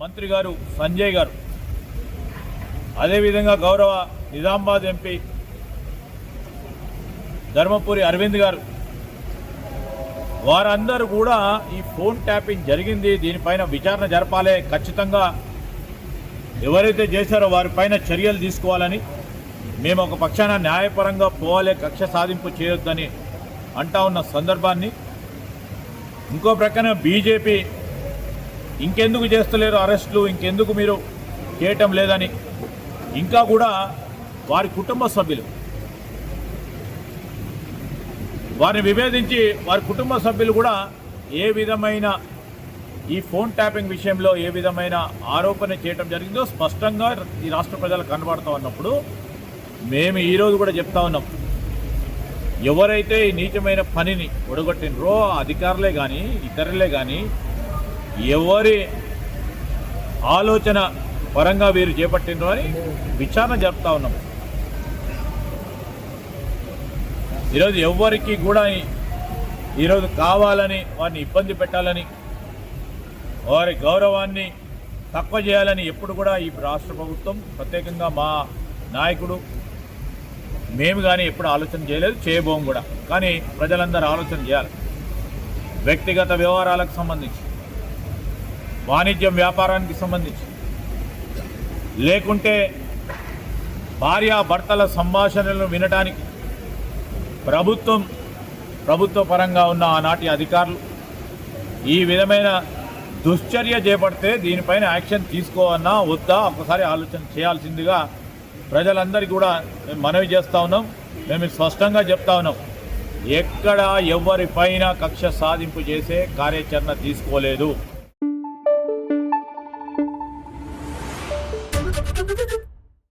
మంత్రి గారు సంజయ్ గారు, అదేవిధంగా గౌరవ నిజామాబాద్ ఎంపీ ధర్మపురి అరవింద్ గారు, వారందరూ కూడా ఈ ఫోన్ ట్యాపింగ్ జరిగింది, దీనిపైన విచారణ జరపాలి, ఖచ్చితంగా ఎవరైతే చేశారో వారిపైన చర్యలు తీసుకోవాలని, మేము ఒక పక్షాన న్యాయపరంగా పోవాలి, కక్ష సాధింపు చేయొద్దని అంటా ఉన్న సందర్భాన్ని, ఇంకో ప్రక్కన బీజేపీ ఇంకెందుకు చేస్తలేరు అరెస్టులు, ఇంకెందుకు మీరు చేయటం లేదని ఇంకా కూడా వారి కుటుంబ సభ్యులు వారిని విభేదించి వారి కుటుంబ సభ్యులు కూడా ఏ విధమైన ఈ ఫోన్ ట్యాపింగ్ విషయంలో ఏ విధమైన ఆరోపణ చేయటం జరిగిందో స్పష్టంగా ఈ రాష్ట్ర ప్రజలకు కనబడుతూ ఉన్నప్పుడు మేము ఈరోజు కూడా చెప్తా ఉన్నాం, ఎవరైతే ఈ నీచమైన పనిని ఒడగొట్టినరో అధికారులే కానీ ఇతరులే కానీ ఎవరి ఆలోచన పరంగా వీరు చేపట్టినరో అని విచారణ జరుపుతా ఉన్నాం. ఈరోజు ఎవరికి కూడా ఈరోజు కావాలని వారిని ఇబ్బంది పెట్టాలని, వారి గౌరవాన్ని తక్కువ చేయాలని ఎప్పుడు కూడా ఈ రాష్ట్ర ప్రభుత్వం, ప్రత్యేకంగా మా నాయకుడు మేము కానీ ఎప్పుడు ఆలోచన చేయలేదు, చేయబోం కూడా. కానీ ప్రజలందరూ ఆలోచన చేయాలి. వ్యక్తిగత వ్యవహారాలకు సంబంధించి, వాణిజ్యం వ్యాపారానికి సంబంధించి, లేకుంటే భార్యాభర్తల సంభాషణలను వినడానికి ప్రభుత్వ పరంగా ఉన్న ఆనాటి అధికారులు ఈ విధమైన దుశ్చర్య చేపడితే దీనిపైన యాక్షన్ తీసుకోవన్నా వద్దా ఒకసారి ఆలోచన చేయాల్సిందిగా ప్రజలందరికీ కూడా మేము మనవి చేస్తూ ఉన్నాం. మేము స్పష్టంగా చెప్తా ఉన్నాం, ఎక్కడ ఎవరిపైన కక్ష సాధింపు చేసే కార్యాచరణ తీసుకోలేదు.